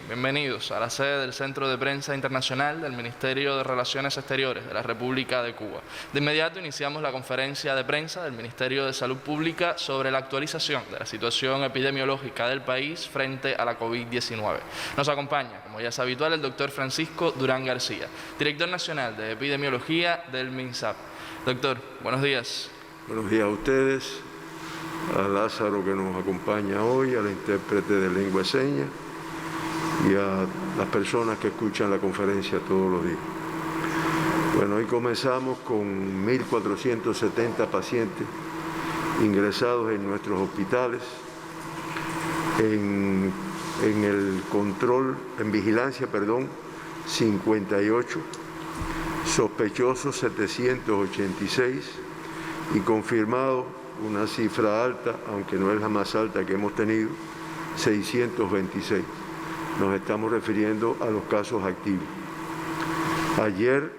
bienvenidos a la sede del Centro de Prensa Internacional del Ministerio de Relaciones Exteriores de la República de Cuba. De inmediato iniciamos la conferencia de prensa del Ministerio de Salud Pública sobre la actualización de la situación epidemiológica del país frente a la COVID-19. Nos acompaña, como ya es habitual, el doctor Francisco Durán García, director nacional de Epidemiología del MINSAP. Doctor, buenos días. Buenos días a ustedes, a Lázaro que nos acompaña hoy, a la intérprete de lengua de señas y a las personas que escuchan la conferencia todos los días. Bueno, hoy comenzamos con 1.470 pacientes ingresados en nuestros hospitales, en vigilancia, 58, sospechosos 786 y confirmados, una cifra alta, aunque no es la más alta que hemos tenido, 626. Nos estamos refiriendo a los casos activos. Ayer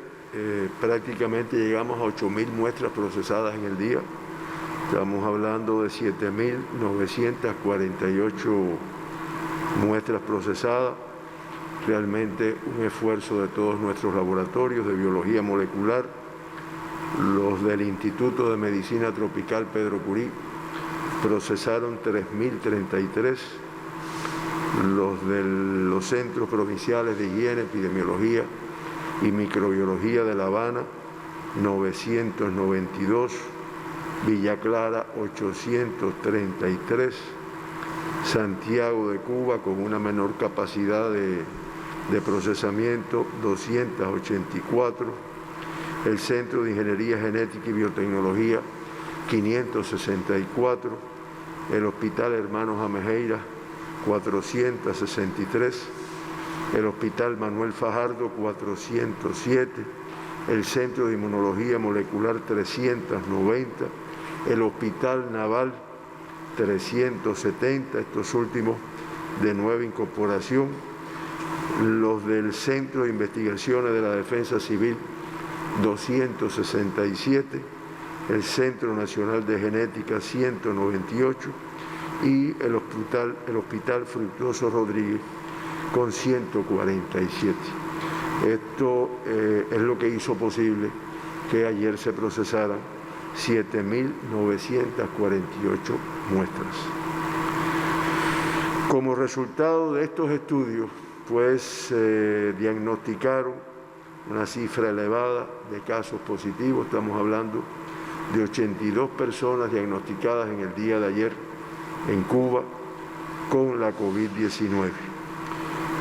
prácticamente llegamos a 8.000 muestras procesadas en el día. Estamos hablando de 7.948 muestras procesadas. Realmente un esfuerzo de todos nuestros laboratorios de biología molecular, los del Instituto de Medicina Tropical Pedro Curí procesaron 3.033, los de los Centros Provinciales de Higiene, Epidemiología y Microbiología de La Habana 992, Villa Clara 833, Santiago de Cuba con una menor capacidad de procesamiento 284, el Centro de Ingeniería Genética y Biotecnología 564, el Hospital Hermanos Amejeira 463, el Hospital Manuel Fajardo 407, el Centro de Inmunología Molecular 390, el Hospital Naval 370, estos últimos de nueva incorporación, los del Centro de Investigaciones de la Defensa Civil 267, el Centro Nacional de Genética 198 y el Hospital Fructuoso Rodríguez con 147. Esto es lo que hizo posible que ayer se procesaran 7.948 muestras. Como resultado de estos estudios, pues diagnosticaron una cifra elevada de casos positivos. Estamos hablando de 82 personas diagnosticadas en el día de ayer en Cuba con la COVID-19.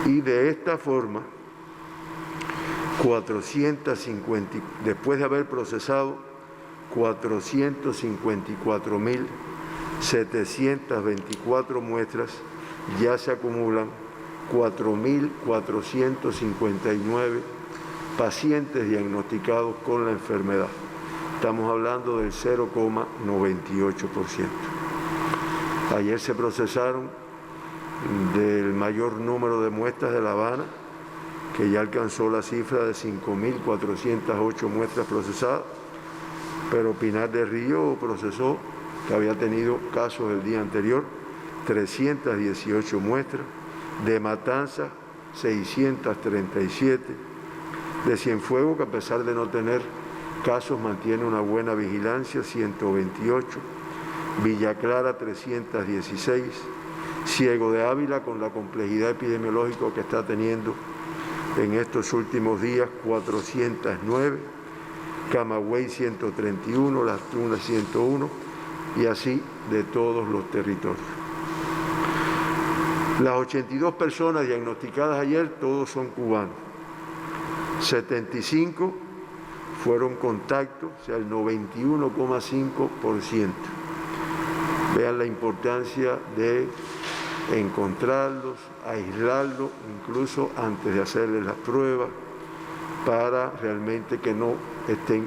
Y de esta forma, después de haber procesado 454.724 muestras, ya se acumulan 4.459 pacientes diagnosticados con la enfermedad. Estamos hablando del 0,98%. Ayer se procesaron del mayor número de muestras de La Habana, que ya alcanzó la cifra de 5.408 muestras procesadas, pero Pinar del Río procesó, que había tenido casos el día anterior, 318 muestras, de Matanzas 637, de Cienfuegos, que a pesar de no tener casos mantiene una buena vigilancia, 128, Villa Clara 316, Ciego de Ávila con la complejidad epidemiológica que está teniendo en estos últimos días 409, Camagüey 131, Las Tunas 101 y así de todos los territorios. Las 82 personas diagnosticadas ayer, todos son cubanos. 75 fueron contactos, o sea, el 91,5%. Vean la importancia de encontrarlos, aislarlos, incluso antes de hacerles las pruebas, para realmente que no estén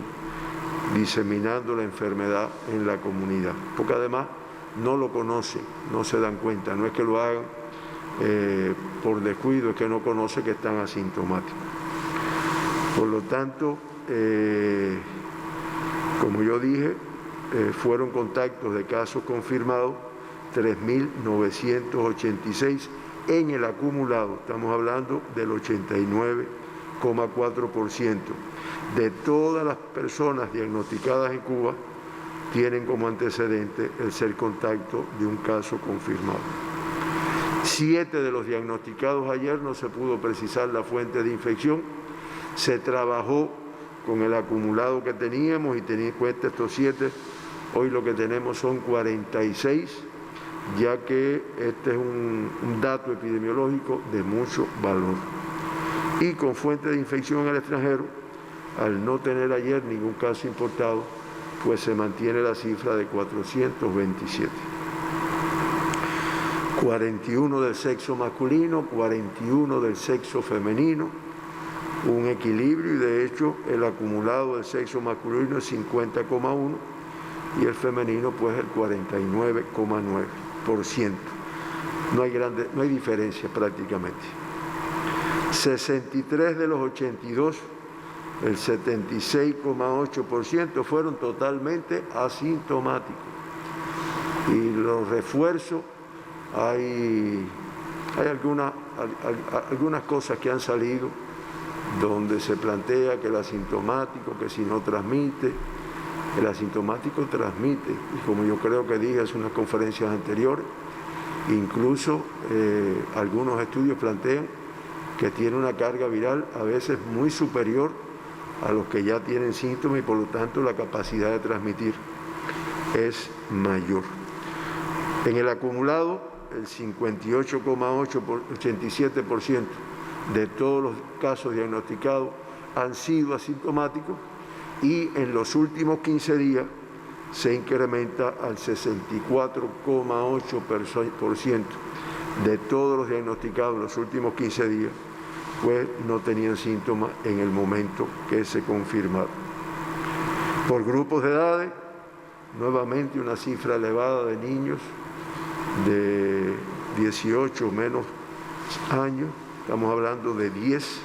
diseminando la enfermedad en la comunidad. Porque además no lo conocen, no se dan cuenta, no es que lo hagan por descuido, es que no conocen que están asintomáticos. Por lo tanto, como yo dije, fueron contactos de casos confirmados 3.986 en el acumulado, estamos hablando del 89,4% de todas las personas diagnosticadas en Cuba tienen como antecedente el ser contacto de un caso confirmado. 7 de los diagnosticados ayer no se pudo precisar la fuente de infección, se trabajó con el acumulado que teníamos y teniendo en cuenta estos 7, hoy lo que tenemos son 46, ya que este es un dato epidemiológico de mucho valor. Y con fuente de infección en el extranjero, al no tener ayer ningún caso importado, pues se mantiene la cifra de 427. 41 del sexo masculino, 41 del sexo femenino, un equilibrio, y de hecho el acumulado del sexo masculino es 50,1 y el femenino pues el 49,9%. No hay diferencia prácticamente. 63 de los 82, el 76,8% fueron totalmente asintomáticos. Y los refuerzos, hay algunas cosas que han salido donde se plantea que el asintomático, que si no transmite, el asintomático transmite, y como yo creo que dije en unas conferencias anteriores, incluso algunos estudios plantean que tiene una carga viral a veces muy superior a los que ya tienen síntomas y por lo tanto la capacidad de transmitir es mayor. En el acumulado, el 58,87% de todos los casos diagnosticados han sido asintomáticos y en los últimos 15 días se incrementa al 64,8% de todos los diagnosticados en los últimos 15 días, pues no tenían síntomas en el momento que se confirmaron. Por grupos de edades, nuevamente una cifra elevada de niños de 18 o menos años, estamos hablando de 10.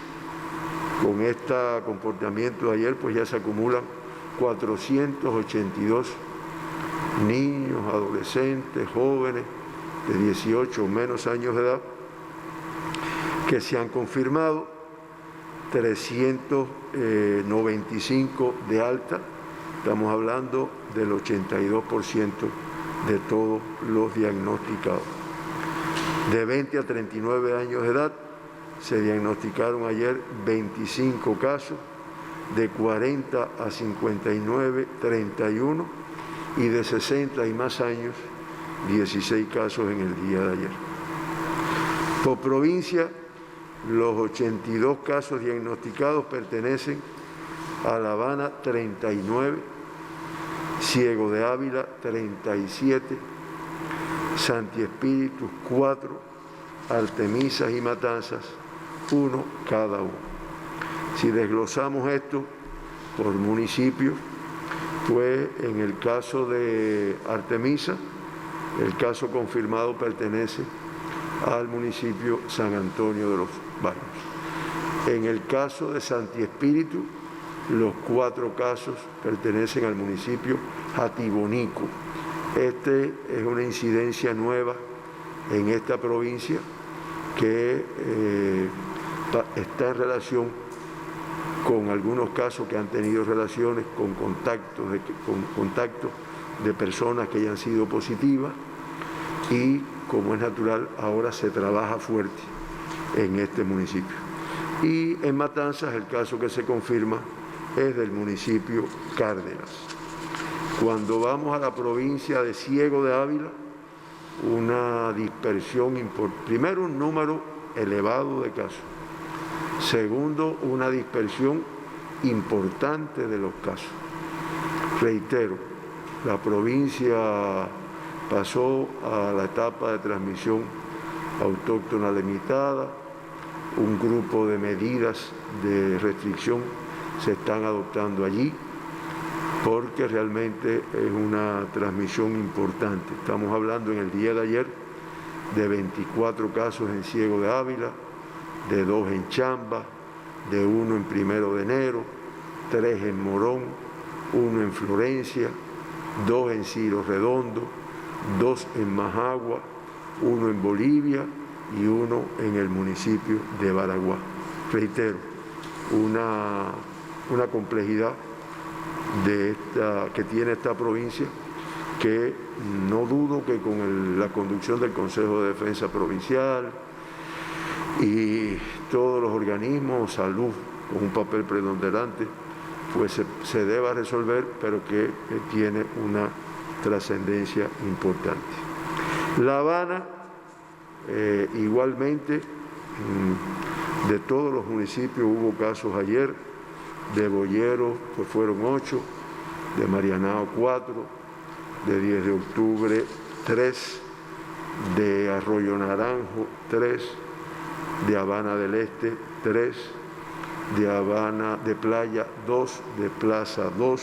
Con este comportamiento de ayer, pues ya se acumulan 482 niños, adolescentes, jóvenes de 18 o menos años de edad que se han confirmado, 395 de alta, estamos hablando del 82% de todos los diagnosticados. De 20 a 39 años de edad, se diagnosticaron ayer 25 casos, de 40 a 59, 31, y de 60 y más años, 16 casos en el día de ayer. Por provincia, los 82 casos diagnosticados pertenecen a La Habana, 39, Ciego de Ávila, 37, Santi Espíritu, 4, Artemisas y Matanzas, 1 cada uno. Si desglosamos esto por municipio, pues en el caso de Artemisa, el caso confirmado pertenece al municipio San Antonio de los Baños. En el caso de Santi Espíritu, los 4 casos pertenecen al municipio Jatibonico. Este es una incidencia nueva en esta provincia que está en relación con algunos casos que han tenido relaciones con contactos de personas que hayan sido positivas y, como es natural, ahora se trabaja fuerte en este municipio. Y en Matanzas el caso que se confirma es del municipio Cárdenas. Cuando vamos a la provincia de Ciego de Ávila, una dispersión importante, primero un número elevado de casos, segundo una dispersión importante de los casos. Reitero, la provincia pasó a la etapa de transmisión autóctona limitada, un grupo de medidas de restricción se están adoptando allí porque realmente es una transmisión importante. Estamos hablando en el día de ayer de 24 casos en Ciego de Ávila, de 2 en Chamba, de 1 en 1 de enero, 3 en Morón, 1 en Florencia, 2 en Ciro Redondo, 2 en Majagua, 1 en Bolivia y uno en el municipio de Baraguá. Reitero, una complejidad que tiene esta provincia, que no dudo que con la conducción del Consejo de Defensa Provincial y todos los organismos, salud con un papel preponderante, pues se deba resolver, pero que tiene una trascendencia importante. La Habana, igualmente, de todos los municipios hubo casos ayer. De Boyero pues fueron 8, de Marianao 4, de 10 de octubre 3, de Arroyo Naranjo 3, de Habana del Este 3, de Habana de Playa 2, de Plaza 2,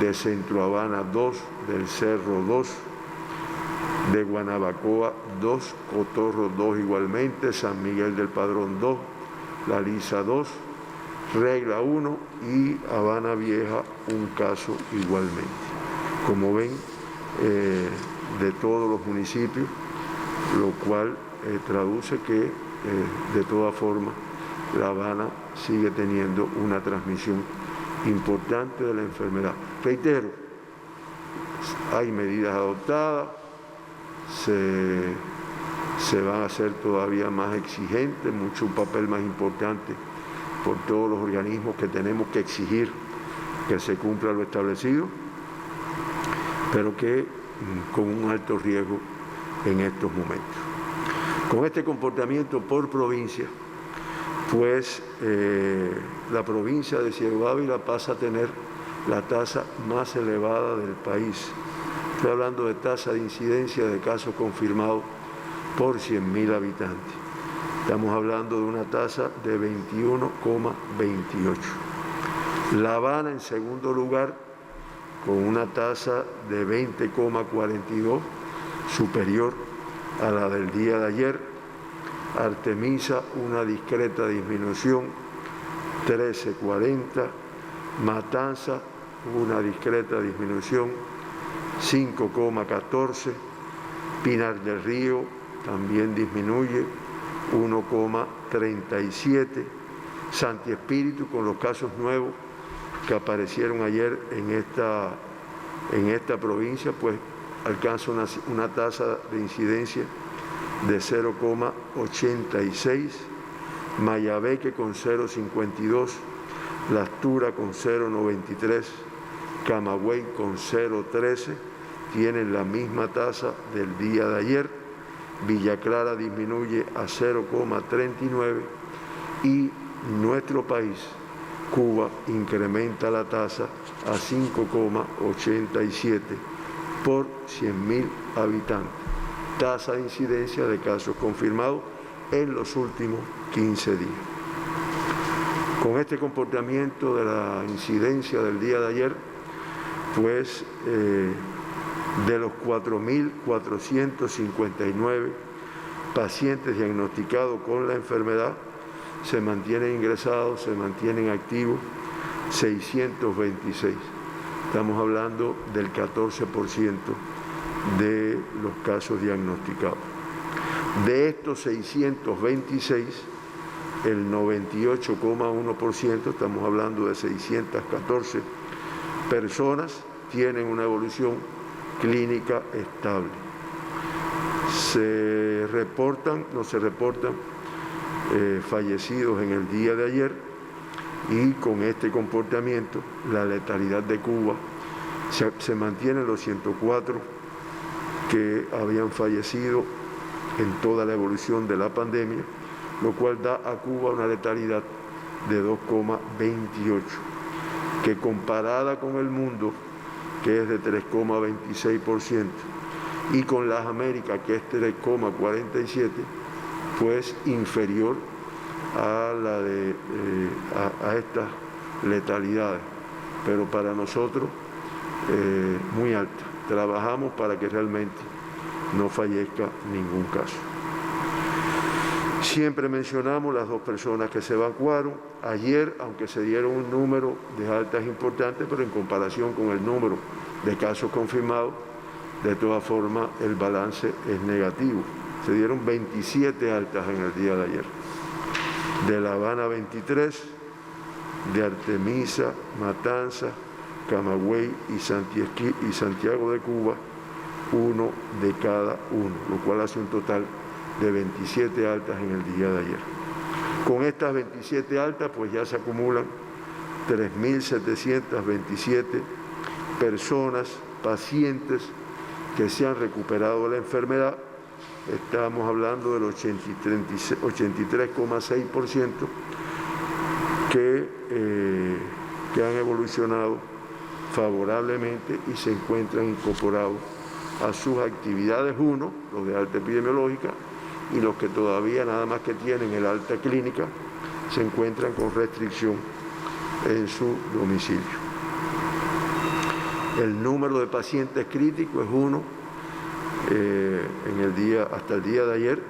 de Centro Habana 2, del Cerro 2, de Guanabacoa 2, Cotorro 2 igualmente, San Miguel del Padrón 2, La Lisa 2, Regla 1 y Habana Vieja un caso igualmente. Como ven, de todos los municipios, lo cual traduce que de todas formas La Habana sigue teniendo una transmisión importante de la enfermedad. Reitero, hay medidas adoptadas, se van a hacer todavía más exigentes, mucho un papel más importante por todos los organismos que tenemos que exigir que se cumpla lo establecido, pero que con un alto riesgo en estos momentos. Con este comportamiento por provincia, pues la provincia de Ciego Ávila pasa a tener la tasa más elevada del país. Estoy hablando de tasa de incidencia de casos confirmados por 100.000 habitantes. Estamos hablando de una tasa de 21,28. La Habana en segundo lugar, con una tasa de 20,42, superior a la del día de ayer. Artemisa, una discreta disminución, 13,40. Matanza, una discreta disminución, 5,14. Pinar del Río también disminuye, 1,37. Santi Espíritu, con los casos nuevos que aparecieron ayer en esta provincia, pues alcanza una tasa de incidencia de 0,86. Mayabeque con 0,52. Las Turas con 0,93. Camagüey con 0,13. Tienen la misma tasa del día de ayer. Villa Clara disminuye a 0,39 y nuestro país, Cuba, incrementa la tasa a 5,87 por 100.000 habitantes. Tasa de incidencia de casos confirmados en los últimos 15 días. Con este comportamiento de la incidencia del día de ayer, pues de los 4.459 pacientes diagnosticados con la enfermedad, se mantienen ingresados, se mantienen activos 626. Estamos hablando del 14% de los casos diagnosticados. De estos 626, el 98,1%, estamos hablando de 614 personas, tienen una evolución clínica estable. No se reportan fallecidos en el día de ayer, y con este comportamiento la letalidad de Cuba se mantiene en los 104 que habían fallecido en toda la evolución de la pandemia, lo cual da a Cuba una letalidad de 2,28, que comparada con el mundo, que es de 3,26%, y con las Américas, que es 3,47%, pues inferior a estas letalidades, pero para nosotros muy alta. Trabajamos para que realmente no fallezca ningún caso. Siempre mencionamos las 2 personas que se evacuaron. Ayer, aunque se dieron un número de altas importantes, pero en comparación con el número de casos confirmados, de todas formas el balance es negativo. se dieron 27 altas en el día de ayer. De La Habana 23, de Artemisa, Matanzas, Camagüey y Santiago de Cuba, 1 de cada uno, lo cual hace un total de 27 altas en el día de ayer. Con estas 27 altas, pues ya se acumulan 3.727 personas, pacientes que se han recuperado de la enfermedad. Estamos hablando del 83,6% que han evolucionado favorablemente y se encuentran incorporados a sus actividades, uno, los de alta epidemiológica, y los que todavía nada más que tienen el alta clínica, se encuentran con restricción en su domicilio. El número de pacientes críticos es 1 hasta el día de ayer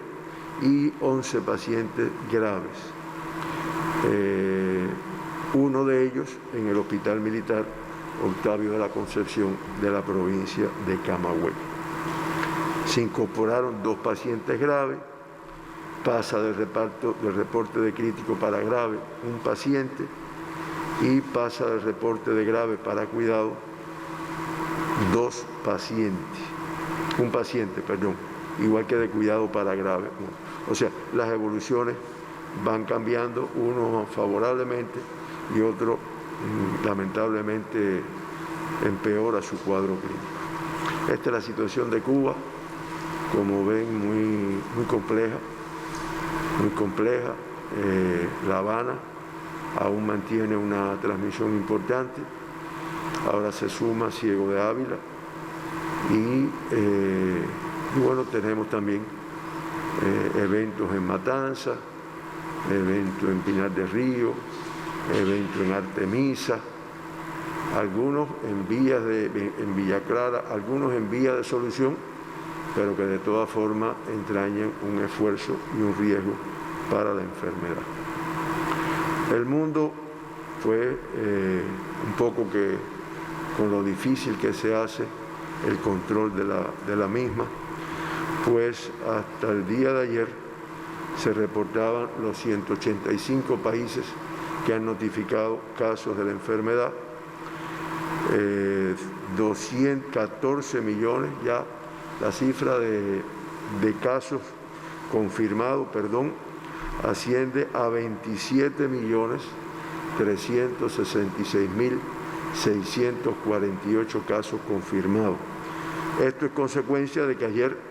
y 11 pacientes graves. Uno de ellos en el Hospital Militar Octavio de la Concepción de la provincia de Camagüey. Se incorporaron 2 pacientes graves, pasa del reporte de crítico para grave un paciente y pasa del reporte de grave para cuidado 2 pacientes. Un paciente, perdón, igual que de cuidado para grave. O sea, las evoluciones van cambiando, uno favorablemente y otro lamentablemente empeora su cuadro clínico. Esta es la situación de Cuba, como ven, muy compleja. La Habana aún mantiene una transmisión importante. Ahora se suma Ciego de Ávila y bueno, tenemos también eventos en Matanzas, eventos en Pinar del Río, eventos en Artemisa, algunos en Villa Clara, algunos en vía de solución, pero que de todas formas entrañan un esfuerzo y un riesgo para la enfermedad. El mundo fue un poco que con lo difícil que se hace el control de la misma, pues hasta el día de ayer se reportaban los 185 países que han notificado casos de la enfermedad, 214 millones ya, la cifra de casos confirmados, asciende a 27.366.648 casos confirmados. Esto es consecuencia de que ayer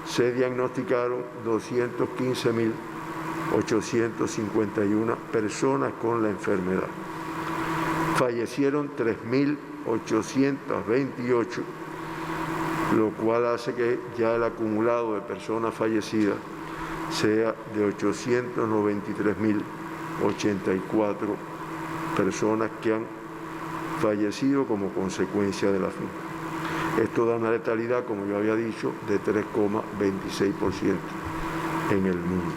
se diagnosticaron 215.851 personas con la enfermedad. Fallecieron 3.828, lo cual hace que ya el acumulado de personas fallecidas sea de 893.084 personas que han fallecido como consecuencia de la misma. Esto da una letalidad, como yo había dicho, de 3,26% en el mundo.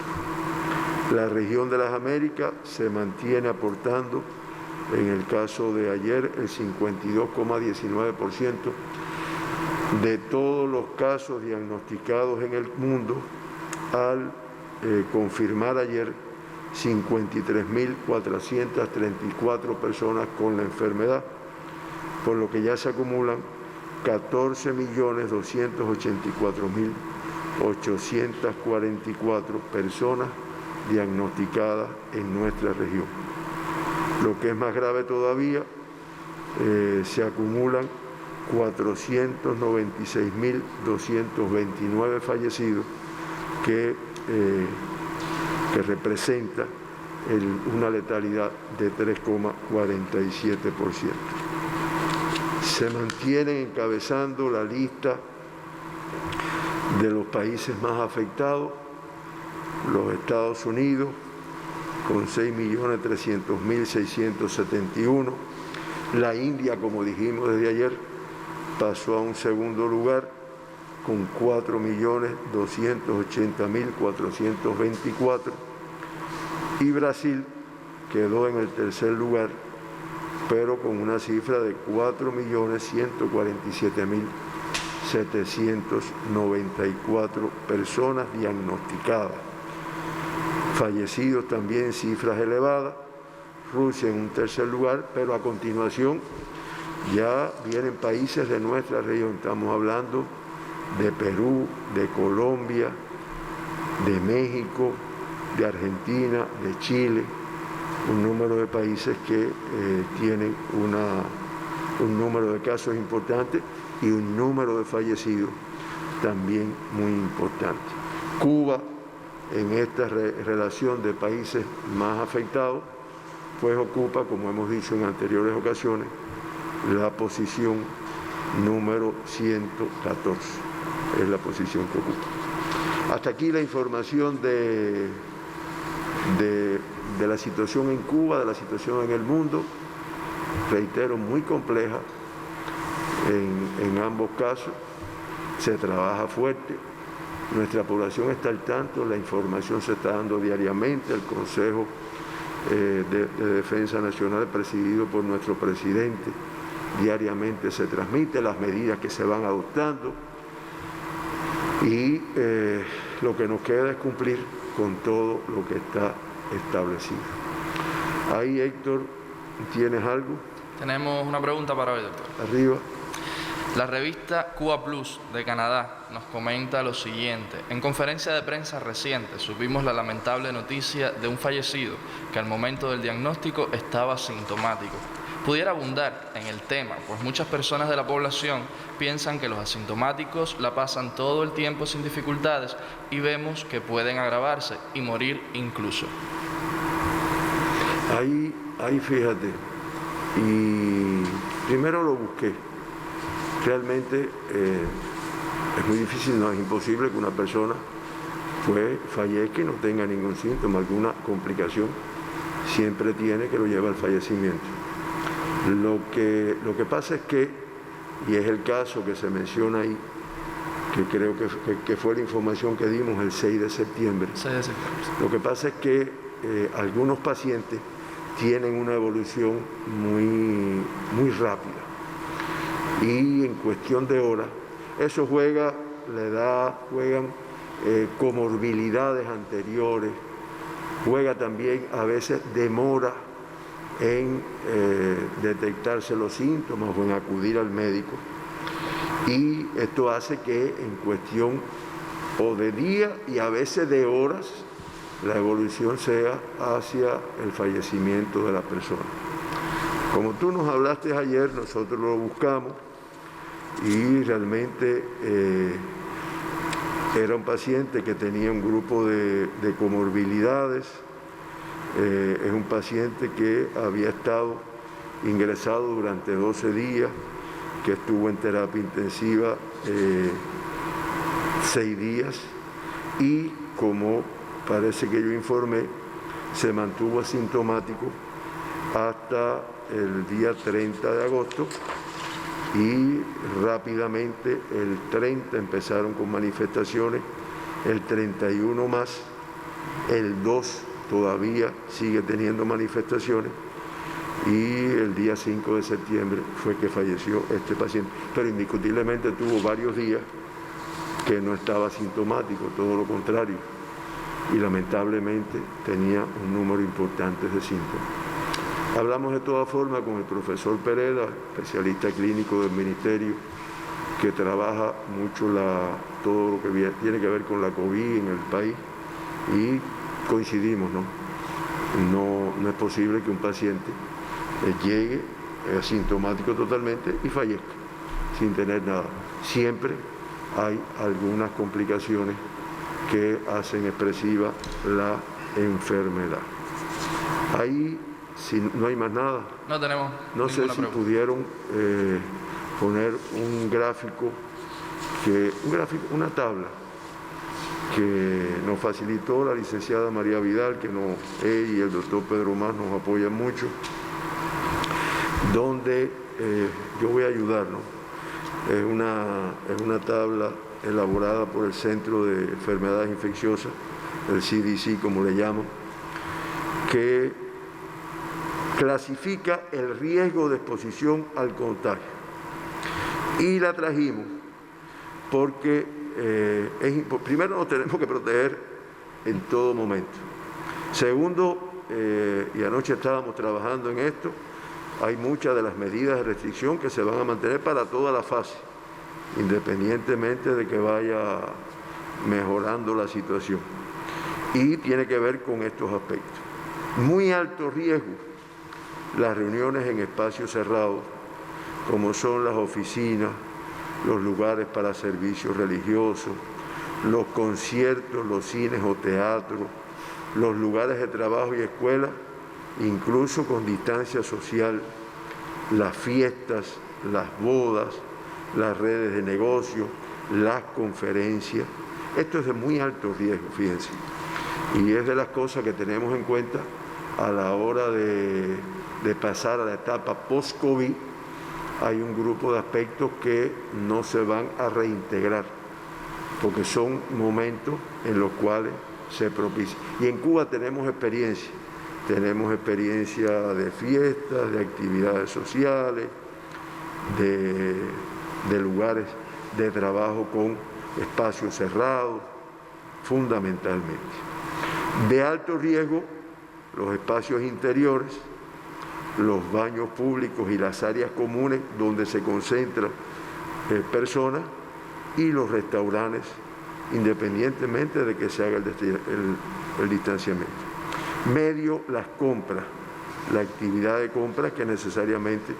La región de las Américas se mantiene aportando, en el caso de ayer, el 52,19% de todos los casos diagnosticados en el mundo, al confirmar ayer 53.434 personas con la enfermedad, por lo que ya se acumulan 14.284.844 personas diagnosticadas en nuestra región. Lo que es más grave todavía, se acumulan 496.229 fallecidos, que representa una letalidad de 3,47%. Se mantiene encabezando la lista de los países más afectados los Estados Unidos, con 6.300.671. La India, como dijimos desde ayer, pasó a un segundo lugar con 4.280.424, y Brasil quedó en el tercer lugar, pero con una cifra de 4.147.000 794 personas diagnosticadas. Fallecidos también cifras elevadas, Rusia en un tercer lugar, pero a continuación ya vienen países de nuestra región, estamos hablando de Perú, de Colombia, de México, de Argentina, de Chile, un número de países que tienen un número de casos importante y un número de fallecidos también muy importante. Cuba, en esta relación de países más afectados, pues ocupa, como hemos dicho en anteriores ocasiones, la posición número 114, es la posición que ocupa. Hasta aquí la información de la situación en Cuba, de la situación en el mundo, reitero, muy compleja en ambos casos, se trabaja fuerte, nuestra población está al tanto, la información se está dando diariamente, el Consejo de Defensa Nacional presidido por nuestro presidente, diariamente se transmite las medidas que se van adoptando y lo que nos queda es cumplir con todo lo que está establecido. Ahí, Héctor, ¿tienes algo? Tenemos una pregunta para hoy, doctor. Arriba. La revista Cuba Plus de Canadá nos comenta lo siguiente. En conferencia de prensa reciente supimos la lamentable noticia de un fallecido que al momento del diagnóstico estaba asintomático. Pudiera abundar en el tema, pues muchas personas de la población piensan que los asintomáticos la pasan todo el tiempo sin dificultades y vemos que pueden agravarse y morir incluso. Ahí fíjate, y primero lo busqué. Realmente es muy difícil, no es imposible que una persona pues fallezca y no tenga ningún síntoma, alguna complicación, siempre tiene que lo lleva al fallecimiento. Lo que pasa es que, y es el caso que se menciona ahí, que creo que fue la información que dimos el 6 de septiembre. 6 de septiembre. Lo que pasa es que algunos pacientes tienen una evolución muy rápida y en cuestión de horas, eso juegan comorbilidades anteriores, juega también a veces demora en detectarse los síntomas o en acudir al médico, y esto hace que en cuestión o de día y a veces de horas la evolución sea hacia el fallecimiento de la persona. Como tú nos hablaste ayer, nosotros lo buscamos y realmente era un paciente que tenía un grupo de comorbilidades. Es un paciente que había estado ingresado durante 12 días, que estuvo en terapia intensiva 6 días y, como parece que yo informé, se mantuvo asintomático hasta el día 30 de agosto y rápidamente el 30 empezaron con manifestaciones, el 31 más, el 2 todavía sigue teniendo manifestaciones y el día 5 de septiembre fue que falleció este paciente, pero indiscutiblemente tuvo varios días que no estaba sintomático, todo lo contrario, y lamentablemente tenía un número importante de síntomas. Hablamos de todas formas con el profesor Pereda, especialista clínico del Ministerio, que trabaja mucho todo lo que tiene que ver con la COVID en el país, y coincidimos, ¿no? No es posible que un paciente llegue asintomático totalmente y fallezca sin tener nada. Siempre hay algunas complicaciones que hacen expresiva la enfermedad. Ahí, si no hay más nada, no tenemos. No sé si pudieron poner un gráfico, una tabla que nos facilitó la licenciada María Vidal, que él y el doctor Pedro Más nos apoyan mucho, donde yo voy a ayudar, ¿no? Es una tabla elaborada por el Centro de Enfermedades Infecciosas, el CDC como le llaman, que clasifica el riesgo de exposición al contagio. Y la trajimos porque primero nos tenemos que proteger en todo momento. Segundo, y anoche estábamos trabajando en esto, hay muchas de las medidas de restricción que se van a mantener para toda la fase, independientemente de que vaya mejorando la situación. Y tiene que ver con estos aspectos. Muy alto riesgo, las reuniones en espacios cerrados, como son las oficinas, los lugares para servicios religiosos, los conciertos, los cines o teatros, los lugares de trabajo y escuela, incluso con distancia social, las fiestas, las bodas, las redes de negocio, las conferencias. Esto es de muy alto riesgo, fíjense, y es de las cosas que tenemos en cuenta a la hora de pasar a la etapa post-COVID. Hay un grupo de aspectos que no se van a reintegrar, porque son momentos en los cuales se propicia. Y en Cuba tenemos experiencia de fiestas, de actividades sociales, de lugares de trabajo con espacios cerrados, fundamentalmente. De alto riesgo, los espacios interiores, los baños públicos y las áreas comunes donde se concentran personas, y los restaurantes, independientemente de que se haga el distanciamiento. Medio, las compras, la actividad de compras que necesariamente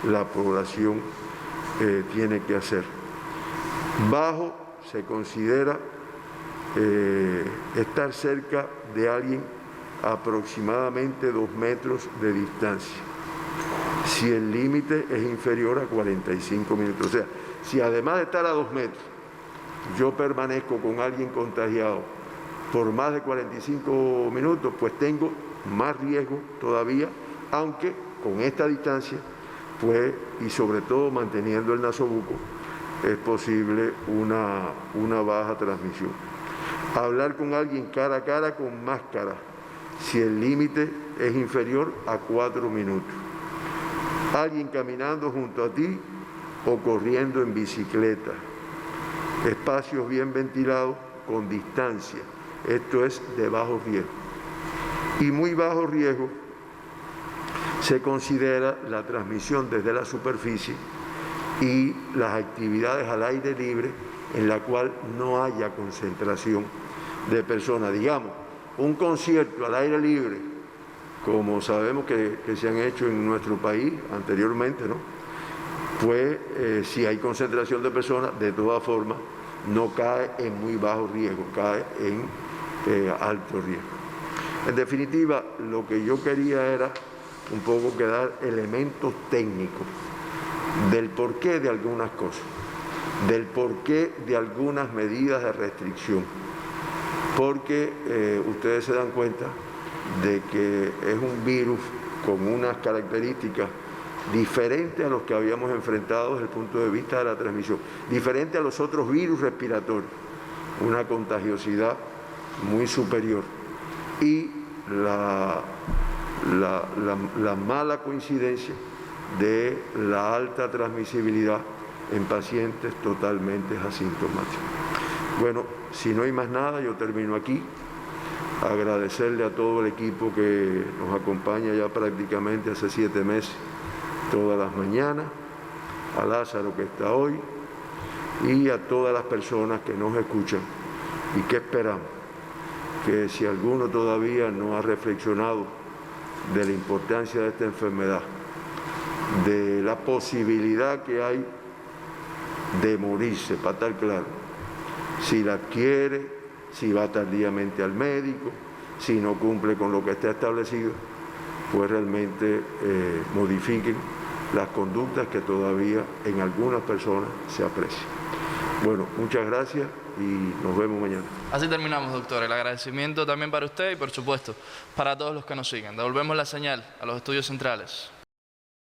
la población tiene que hacer. Bajo, se considera estar cerca de alguien aproximadamente 2 metros de distancia, si el límite es inferior a 45 minutos. O sea, si además de estar a 2 metros, yo permanezco con alguien contagiado por más de 45 minutos, pues tengo más riesgo todavía, aunque con esta distancia, pues, y sobre todo manteniendo el nasobuco, es posible una baja transmisión. Hablar con alguien cara a cara con máscara, si el límite es inferior a 4 minutos. Alguien caminando junto a ti o corriendo en bicicleta. Espacios bien ventilados con distancia. Esto es de bajo riesgo. Y muy bajo riesgo se considera la transmisión desde la superficie y las actividades al aire libre en la cual no haya concentración de personas. Digamos, un concierto al aire libre, como sabemos que se han hecho en nuestro país anteriormente, ¿no? Pues si hay concentración de personas, de todas formas, no cae en muy bajo riesgo, cae en alto riesgo. En definitiva, lo que yo quería era un poco que dar elementos técnicos del porqué de algunas cosas, del porqué de algunas medidas de restricción, porque ustedes se dan cuenta de que es un virus con unas características diferentes a los que habíamos enfrentado desde el punto de vista de la transmisión, diferente a los otros virus respiratorios, una contagiosidad muy superior y la mala coincidencia de la alta transmisibilidad en pacientes totalmente asintomáticos. Bueno, si no hay más nada, yo termino aquí. Agradecerle a todo el equipo que nos acompaña ya prácticamente hace 7 meses, todas las mañanas, a Lázaro que está hoy y a todas las personas que nos escuchan y que esperamos que si alguno todavía no ha reflexionado de la importancia de esta enfermedad, de la posibilidad que hay de morirse, para estar claro, si la adquiere, si va tardíamente al médico, si no cumple con lo que está establecido, pues realmente modifiquen las conductas que todavía en algunas personas se aprecian. Bueno, muchas gracias y nos vemos mañana. Así terminamos, doctor. El agradecimiento también para usted y, por supuesto, para todos los que nos siguen. Devolvemos la señal a los estudios centrales.